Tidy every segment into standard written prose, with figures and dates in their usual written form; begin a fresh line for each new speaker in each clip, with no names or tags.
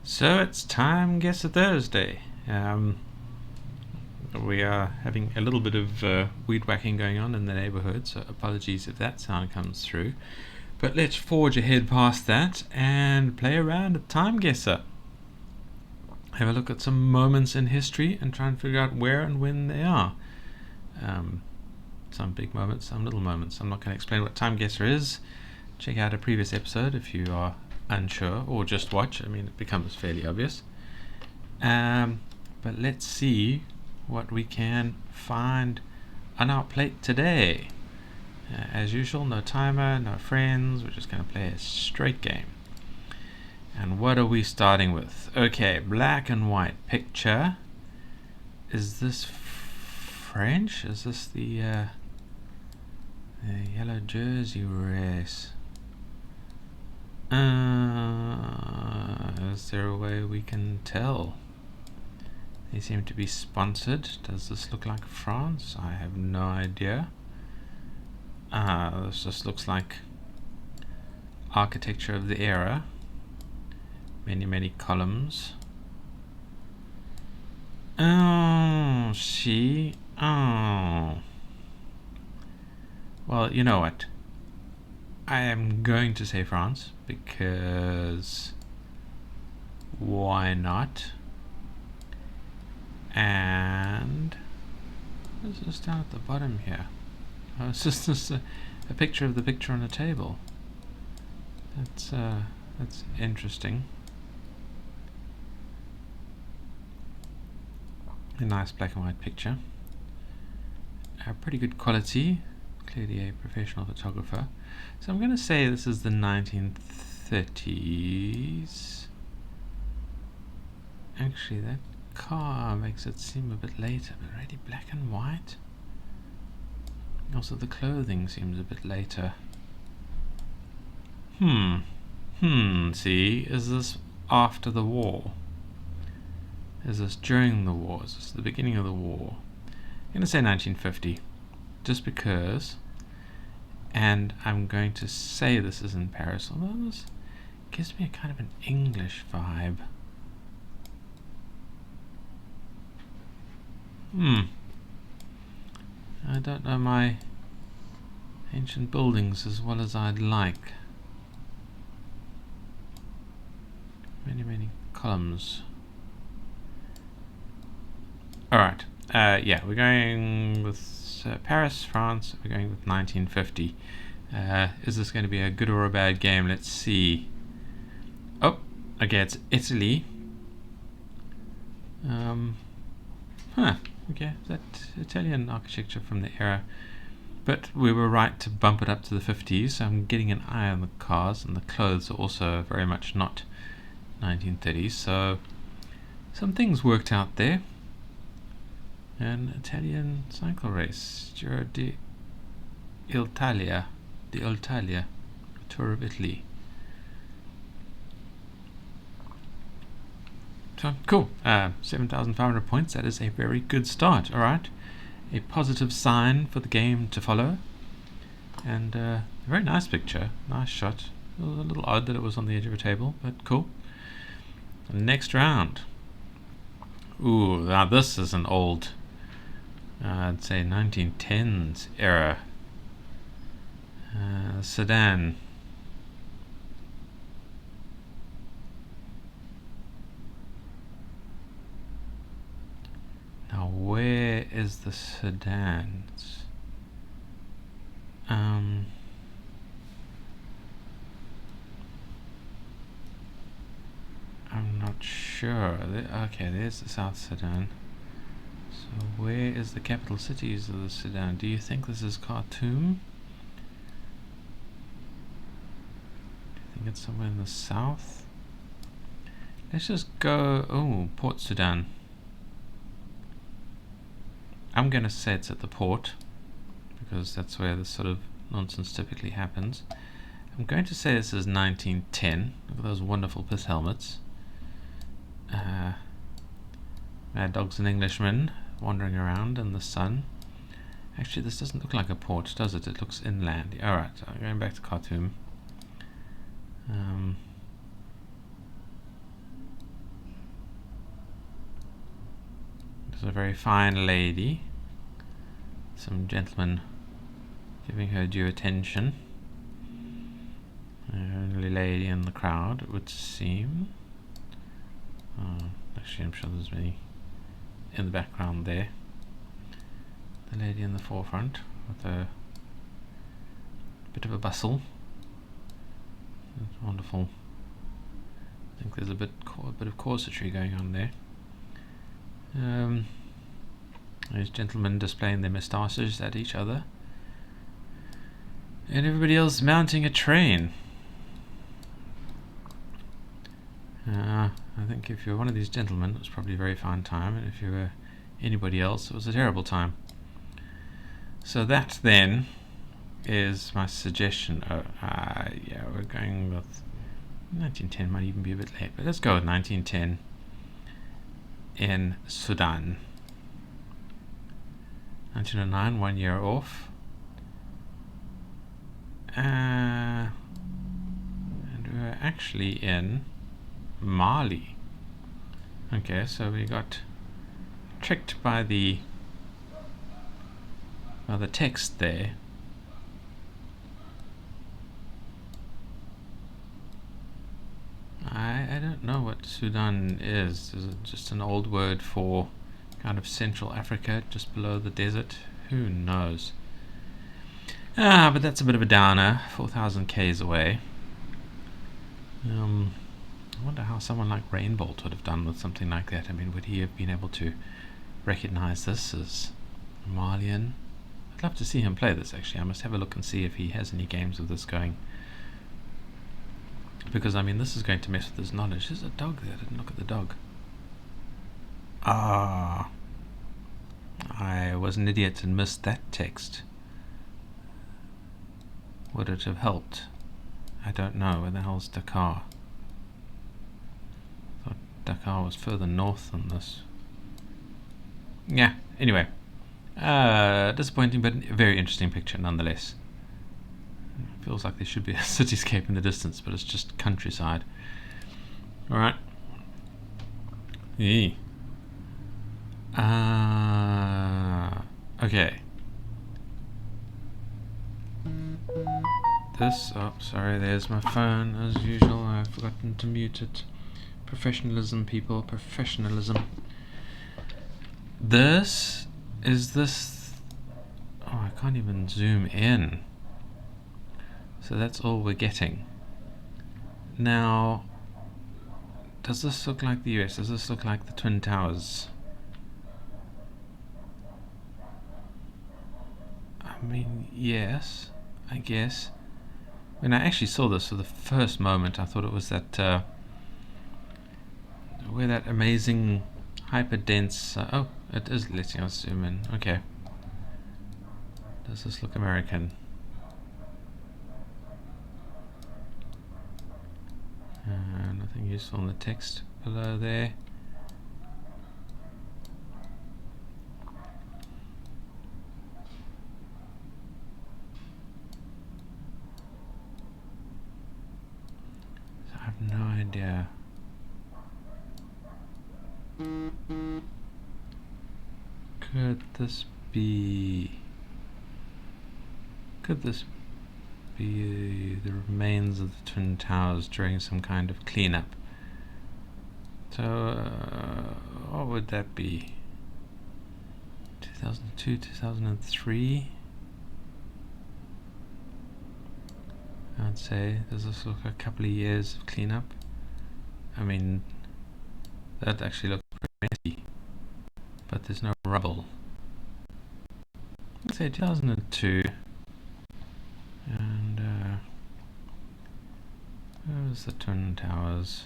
So it's Timeguessr Thursday. We are having a little bit of weed whacking going on in the neighborhood, so apologies if that sound comes through. But let's forge ahead past that and play around at Timeguessr. Have a look at some moments in history and try and figure out where and when they are. Some big moments, some little moments. I'm not going to explain what Timeguessr is. Check out a previous episode if you are unsure, or just watch. I mean, it becomes fairly obvious. But let's see what we can find on our plate today. As usual, no timer, no friends. We're just going to play a straight game. And what are we starting with? Okay, black and white picture. Is this French? Is this the yellow jersey race? Is there a way we can tell? They seem to be sponsored. Does this look like France? I have no idea. This just looks like architecture of the era. Many columns. Oh, see? Oh. Well, you know what? I am going to say France, because why not? And what's this down at the bottom here? Oh, it's just a picture of the picture on a table. That's interesting. A nice black and white picture. Pretty good quality. Clearly a professional photographer. So I'm going to say this is the 1930s. Actually, that car makes it seem a bit later, but really black and white. Also, the clothing seems a bit later. See, is this after the war? Is this during the war? Is this the beginning of the war? I'm going to say 1950, just because. And I'm going to say this is in Paris, although this gives me a kind of an English vibe. I don't know my ancient buildings as well as I'd like. Many columns. Alright, yeah, we're going with Paris, France. We're going with 1950. Is this going to be a good or a bad game? Let's see. Oh, okay, it's Italy. Okay, that Italian architecture from the era. But we were right to bump it up to the 50s, so I'm getting an eye on the cars, and the clothes are also very much not 1930s, so some things worked out there. An Italian cycle race, Giro d'Italia, Tour of Italy. So cool, 7,500 points. That is a very good start. All right, a positive sign for the game to follow, and a very nice picture, nice shot. It was a little odd that it was on the edge of a table, but cool. Next round. Ooh, now this is an old, I'd say 1910s era sedan. Now where is the sedans? I'm not sure. Okay, there's the South Sudan. So where is the capital cities of the Sudan? Do you think this is Khartoum? Do you think it's somewhere in the south? Let's just go... Oh, Port Sudan. I'm going to say it's at the port, because that's where this sort of nonsense typically happens. I'm going to say this is 1910. Look at those wonderful pith helmets. Mad Dog's an Englishman wandering around in the sun. Actually, this doesn't look like a port, does it? It looks inland. Alright, I'm going back to Khartoum. There's a very fine lady. Some gentlemen giving her due attention. The only lady in the crowd, it would seem. Actually, I'm sure there's many in the background there. The lady in the forefront with a bit of a bustle. That's wonderful. I think there's a bit of corsetry going on there. These gentlemen displaying their moustaches at each other, and everybody else mounting a train. I think if you're one of these gentlemen, it was probably a very fine time, and if you were anybody else, it was a terrible time. So that then is my suggestion. Yeah, we're going with 1910. Might even be a bit late, but let's go with 1910 in Sudan. 1909, 1 year off. And we're actually in Mali. Okay, so we got tricked by the text there. I don't know what Sudan is. Is it just an old word for kind of Central Africa, just below the desert? Who knows? But that's a bit of a downer. 4,000 k's away. I wonder how someone like Rainbolt would have done with something like that. I mean, would he have been able to recognize this as Malian? I'd love to see him play this, actually. I must have a look and see if he has any games of this going. Because, I mean, this is going to mess with his knowledge. There's a dog there. I didn't look at the dog. I was an idiot and missed that text. Would it have helped? I don't know. Where the hell's Dakar? I thought Dakar was further north than this. Yeah, anyway. Disappointing, but a very interesting picture nonetheless. It feels like there should be a cityscape in the distance, but it's just countryside. Alright. Yeah. Okay. Sorry, there's my phone as usual. I've forgotten to mute it. Professionalism, people, professionalism. This. Oh, I can't even zoom in. So that's all we're getting. Now, does this look like the US? Does this look like the Twin Towers? I mean, yes, I guess. When I actually saw this for the first moment, I thought it was that where that amazing hyper dense. Oh, it is letting us zoom in. Okay. Does this look American? Nothing useful in the text below there. So I have no idea. Could this be the remains of the Twin Towers during some kind of cleanup? So, what would that be? 2002, 2003? I'd say. Does this look like a couple of years of cleanup? I mean, that actually looks pretty messy, but there's no rubble. Let's say 2002. And where's the Twin Towers?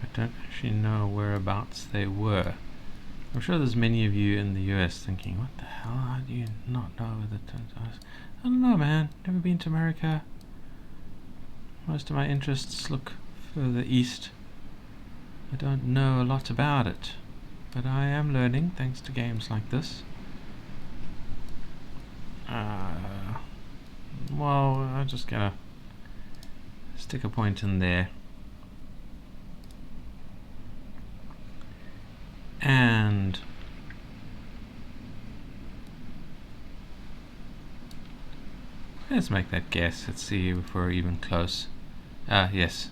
I don't actually know whereabouts they were. I'm sure there's many of you in the US thinking, what the hell, how do you not know where the Twin Towers? I don't know, man. Never been to America. Most of my interests look further east. I don't know a lot about it, but I am learning thanks to games like this. Well, I'm just gonna stick a point in there. And let's make that guess. Let's see if we're even close. Yes.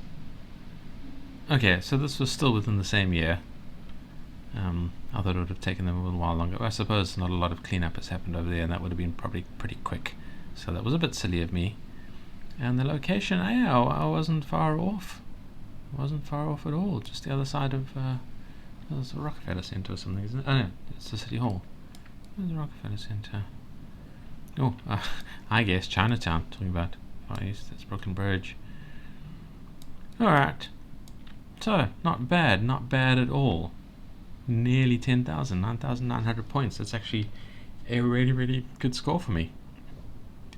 Okay, so this was still within the same year. I thought it would have taken them a little while longer. I suppose not a lot of cleanup has happened over there, and that would have been probably pretty quick. So that was a bit silly of me. And the location, I wasn't far off. Wasn't far off at all. Just the other side of there's a Rockefeller Center or something, isn't it? Oh no, it's the City Hall. There's the Rockefeller Center. Oh, I guess Chinatown. Talking about Far East. That's Brooklyn Bridge. All right. So not bad at all. Nearly 10,000, 9,900 points. That's actually a really, really good score for me.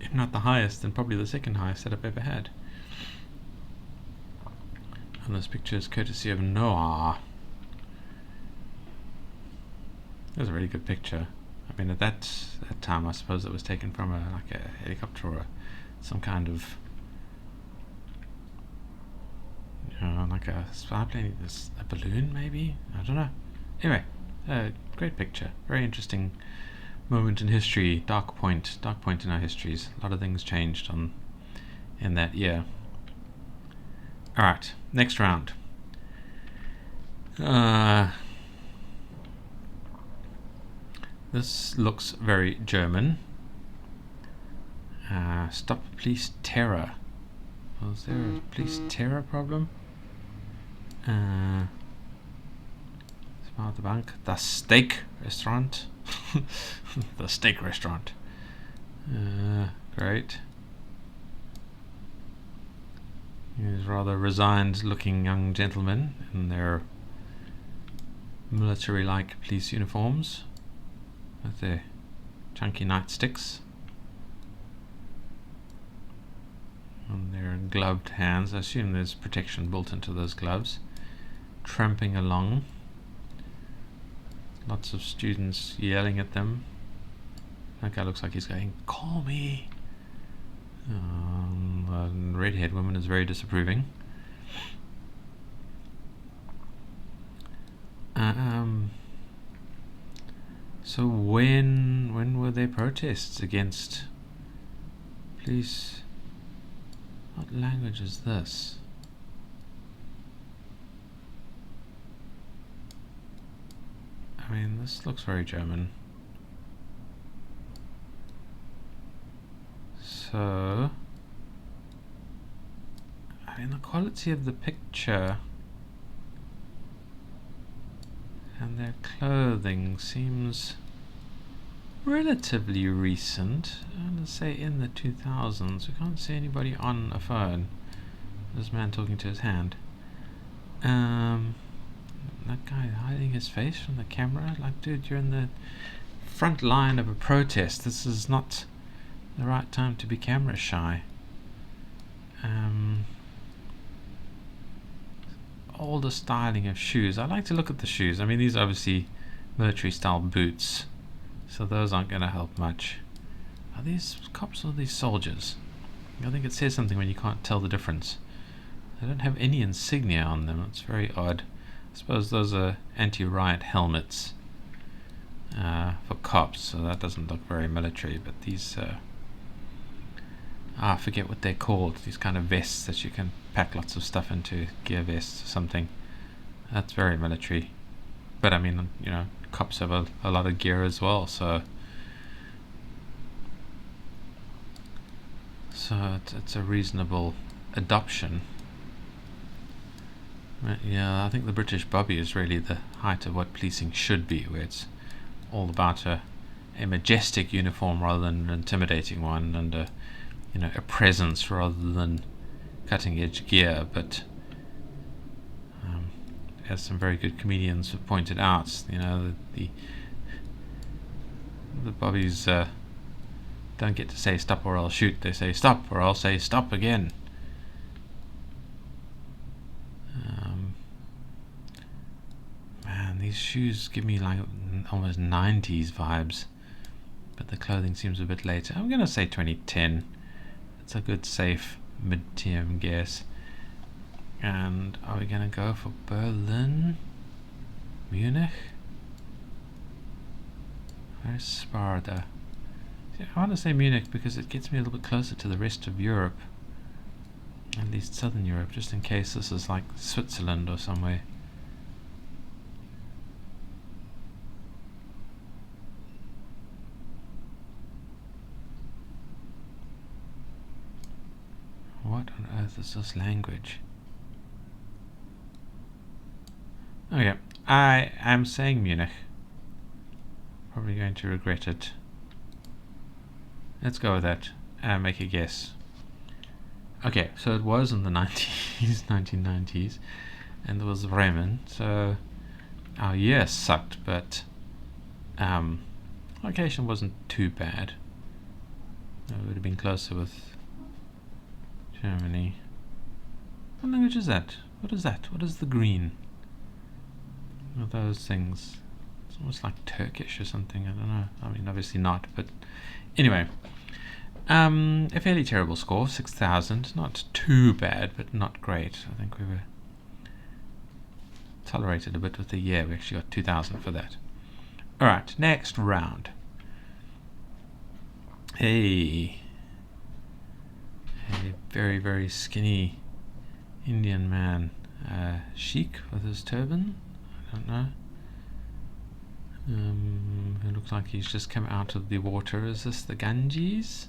If not the highest, then probably the second highest that I've ever had. And this picture is courtesy of Noah. That's a really good picture. I mean, at that time, I suppose it was taken from like a helicopter or some kind of, like a spy plane, a balloon maybe? I don't know. Anyway, great picture. Very interesting moment in history. Dark point in our histories. A lot of things changed in that year. All right, next round. This looks very German. Stop police terror. Was there a police terror problem? The bank. The steak restaurant. The steak restaurant. Great. These rather resigned looking young gentlemen in their military-like police uniforms with their chunky nightsticks on their gloved hands. I assume there's protection built into those gloves. Tramping along. Lots of students yelling at them. That guy looks like he's going, "Call me!" The redhead woman is very disapproving. So when were there protests against police? What language is this? I mean, this looks very German. So, I mean, the quality of the picture and their clothing seems relatively recent. I'm going to say in the 2000s. We can't see anybody on a phone. This man talking to his hand. That guy hiding his face from the camera. Like, dude, you're in the front line of a protest. This is not the right time to be camera shy. All the styling of shoes. I like to look at the shoes. I mean, these are obviously military style boots, so those aren't going to help much. Are these cops or these soldiers? I think it says something when you can't tell the difference. They don't have any insignia on them. It's very odd. I suppose those are anti-riot helmets for cops, so that doesn't look very military. But these, I forget what they're called. These kind of vests that you can pack lots of stuff into, gear vests or something. That's very military. But I mean, cops have a lot of gear as well, so it's a reasonable adoption. Yeah, I think the British Bobby is really the height of what policing should be, where it's all about a majestic uniform rather than an intimidating one, and a presence rather than cutting edge gear. But as some very good comedians have pointed out, the Bobbies don't get to say stop or I'll shoot. They say stop or I'll say stop again. Man, these shoes give me like almost 90s vibes. but the clothing seems a bit later. I'm going to say 2010. It's a good, safe mid-term guess. And are we going to go for Berlin? Munich? Where's Sparta? See, I want to say Munich because it gets me a little bit closer to the rest of Europe. At least Southern Europe, just in case this is like Switzerland or somewhere. What on earth is this language? Okay, I am saying Munich. Probably going to regret it. Let's go with that and make a guess. Okay, so it was in the 90s, 1990s, and there was Bremen, so our year sucked, but location wasn't too bad. It would have been closer with Germany. What language is that? What is that? What is the green? What are those things? It's almost like Turkish or something, I don't know. I mean, obviously not, but anyway. A fairly terrible score, 6,000. Not too bad, but not great. I think we were tolerated a bit with the year. We actually got 2,000 for that. Alright, next round. A very, very skinny Indian man. Sheik with his turban. I don't know. It looks like he's just come out of the water. Is this the Ganges?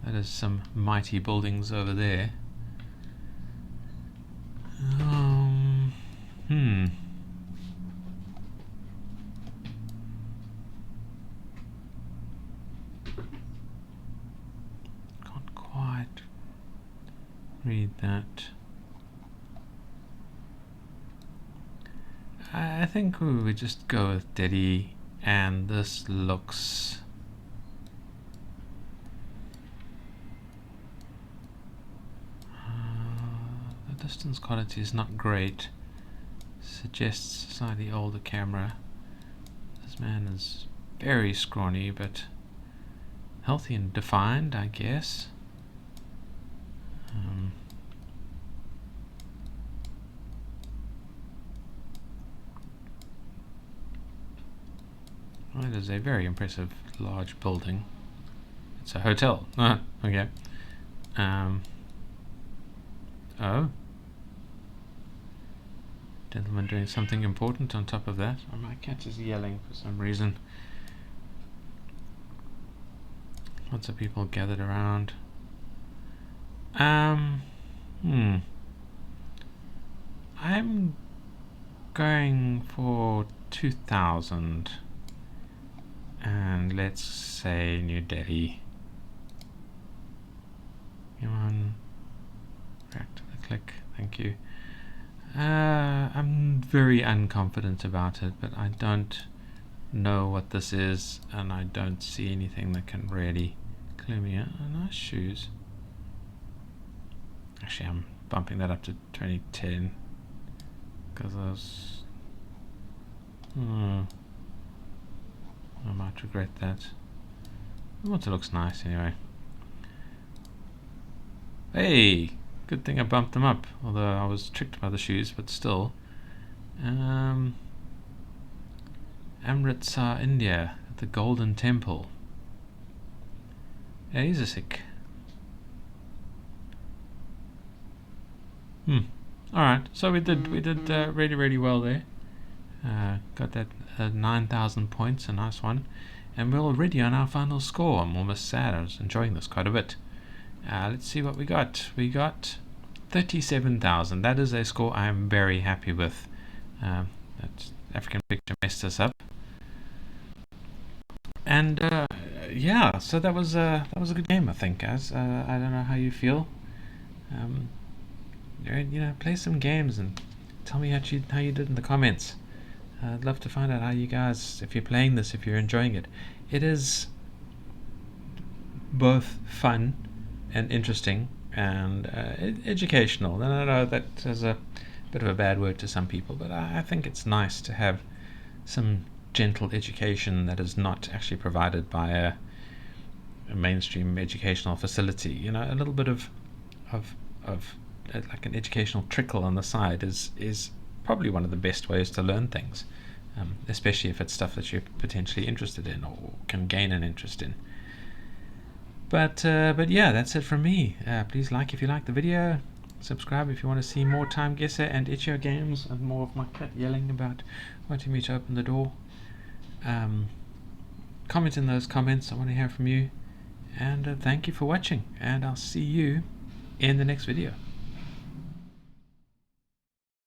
That is some mighty buildings over there. Can't quite read that. I think we would just go with Delhi, and this looks the distance quality is not great. Suggests slightly older camera. This man is very scrawny, but healthy and defined, I guess. Well, it is a very impressive large building. It's a hotel. Okay. Oh. Gentleman doing something important on top of that. Oh, my cat is yelling for some reason. Lots of people gathered around. I'm going for 2,000. And let's say New Delhi. Come on. Back to the click. Thank you. I'm very unconfident about it, but I don't know what this is, and I don't see anything that can really clue me in. Oh, nice shoes. Actually, I'm bumping that up to 2010 because I was. I might regret that. It looks nice anyway. Hey! Good thing I bumped them up, although I was tricked by the shoes, but still. Amritsar, India, at the Golden Temple. Yeah, he's a Sikh. Alright, so we did really, really well there. Got that 9,000 points, a nice one. And we're already on our final score. I'm almost sad, I was enjoying this quite a bit. Let's see what we got. We got 37,000. That is a score I am very happy with. That African picture messed us up. And yeah, so that was a good game, I think, guys. I don't know how you feel. Play some games and tell me how you did in the comments. I'd love to find out how you guys, if you're playing this, if you're enjoying it. It is both fun and interesting and educational. And I know that is a bit of a bad word to some people, but I think it's nice to have some gentle education that is not actually provided by a mainstream educational facility. You know, a little bit of like an educational trickle on the side is probably one of the best ways to learn things, especially if it's stuff that you're potentially interested in or can gain an interest in. But yeah, that's it from me. Please like if you like the video, subscribe if you want to see more Timeguessr and Itch.io games and more of my cat yelling about wanting me to open the door. Comment in those comments, I want to hear from you. And thank you for watching, and I'll see you in the next video.